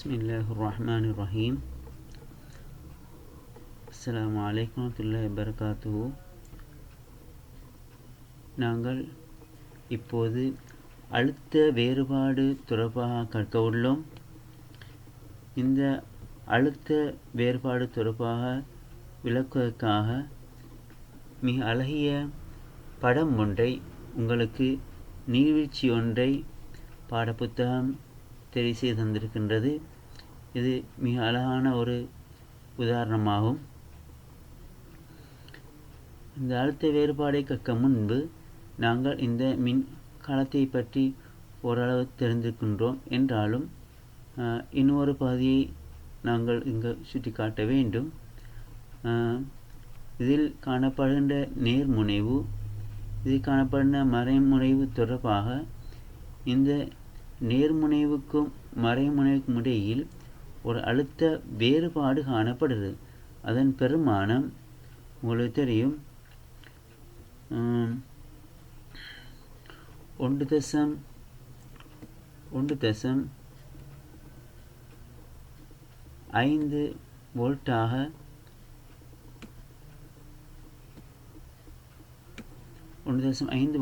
Bismillahirrahmanirrahim. Assalamu alaikum warahmatullahi wabarakatuh. நாங்கள் இப்போது அழுத்த வேறுபாடு தொடர்பாக கற்க உள்ளோம். இந்த அழுத்த வேறுபாடு தொடர்பாக விளக்குவதற்காக மிக அழகிய படம் ஒன்றை உங்களுக்கு நீர்வீழ்ச்சி ஒன்றை பாடப்புத்தகம் தெரிவு செய்து தந்திருக்கின்றது. இது மிக அழகான ஒரு உதாரணமாகும். இந்த அழுத்த வேறுபாடை கற்க முன்பு நாங்கள் இந்த மின் களத்தை பற்றி ஓரளவு தெரிந்திருக்கின்றோம். என்றாலும் இன்னொரு பகுதியை நாங்கள் இங்கு சுட்டி காட்ட வேண்டும். இதில் காணப்படுகின்ற நேர்முனைவு, இதில் காணப்படுகின்ற மறைமுனைவு தொடர்பாக இந்த நேர்முனைவுக்கும் மறைமுனைவுக்கும் இடையில் ஒரு அழுத்த வேறுபாடு காணப்படுகிறது. அதன் பெருமானம் உங்களுக்கு தெரியும், 1.5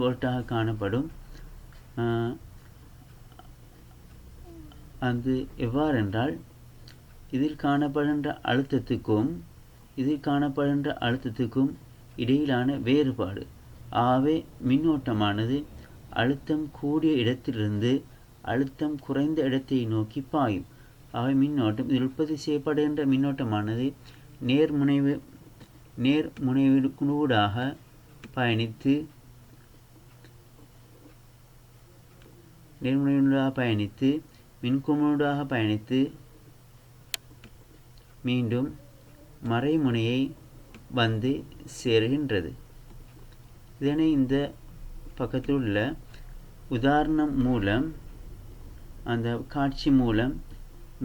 வோல்ட்டாக காணப்படும். அது எவ்வாறென்றால், இதில் காணப்படுகின்ற அழுத்தத்துக்கும் இடையிலான வேறுபாடு. ஆகவே மின்னோட்டமானது அழுத்தம் கூடிய இடத்திலிருந்து அழுத்தம் குறைந்த இடத்தை நோக்கி பாயும். ஆகவே மின்னோட்டம், இதில் உற்பத்தி செய்யப்படுகின்ற மின்னோட்டமானது நேர்முனைவினூடாக பயணித்து மின்குமிழூடாக பயணித்து மீண்டும் மறைமுனையை வந்து சேருகின்றது. இதனை இந்த பக்கத்தில் உள்ள உதாரணம் மூலம், அந்த காட்சி மூலம்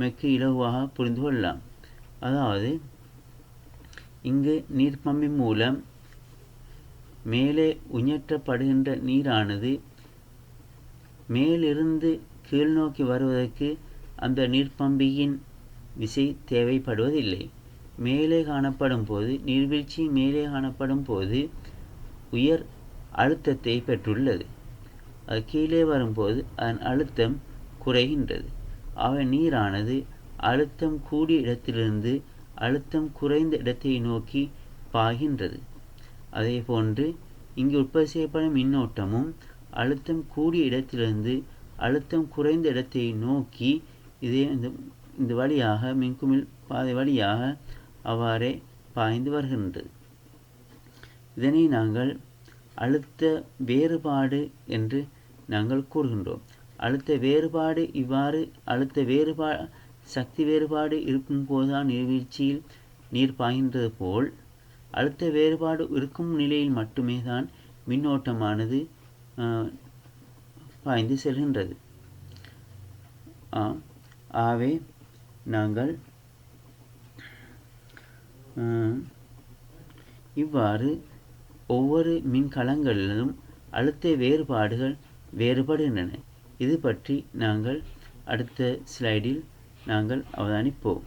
மிக இலகுவாக புரிந்து கொள்ளலாம். அதாவது, இங்கு நீர்ப்பம்பின் மூலம் மேலே உயர்த்தப்படுகின்ற நீரானது மேலிருந்து கீழ் நோக்கி வருவதற்கு அந்த நீர்ப்பம்பியின் விசை தேவைப்படுவதில்லை. மேலே காணப்படும் போது, நீர்வீழ்ச்சி மேலே காணப்படும் போது உயர் அழுத்தத்தை பெற்றுள்ளது. அது கீழே வரும்போது அதன் அழுத்தம் குறைகின்றது. ஆக நீரானது அழுத்தம் கூடிய இடத்திலிருந்து அழுத்தம் குறைந்த இடத்தை நோக்கி பாய்கின்றது. அதே போன்று இங்கு உற்பத்தி செய்யப்படும் மின்னோட்டமும் அழுத்தம் கூடிய இடத்திலிருந்து அழுத்தம் குறைந்த இடத்தை நோக்கி இந்த வழியாக, மின்குமிழ் பாதை வழியாக அவ்வாறே பாய்ந்து வருகின்றது. இதனை நாங்கள் அழுத்த வேறுபாடு என்று நாங்கள் கூறுகின்றோம். அழுத்த வேறுபாடு இவ்வாறு சக்தி வேறுபாடு இருக்கும் போதுதான் நீர்வீழ்ச்சியில் நீர் பாய்கின்றது போல், அழுத்த வேறுபாடு இருக்கும் நிலையில் மட்டுமே தான் மின்னோட்டமானது பாய்ந்து செல்கின்றது. ஆகவே நாங்கள் இவ்வாறு ஒவ்வொரு மின்கலங்களிலும் அழுத்த வேறுபாடுகள் வேறுபடுகின்றன. இது பற்றி நாங்கள் அடுத்த ஸ்லைடில் நாங்கள் அவதானிப்போம்.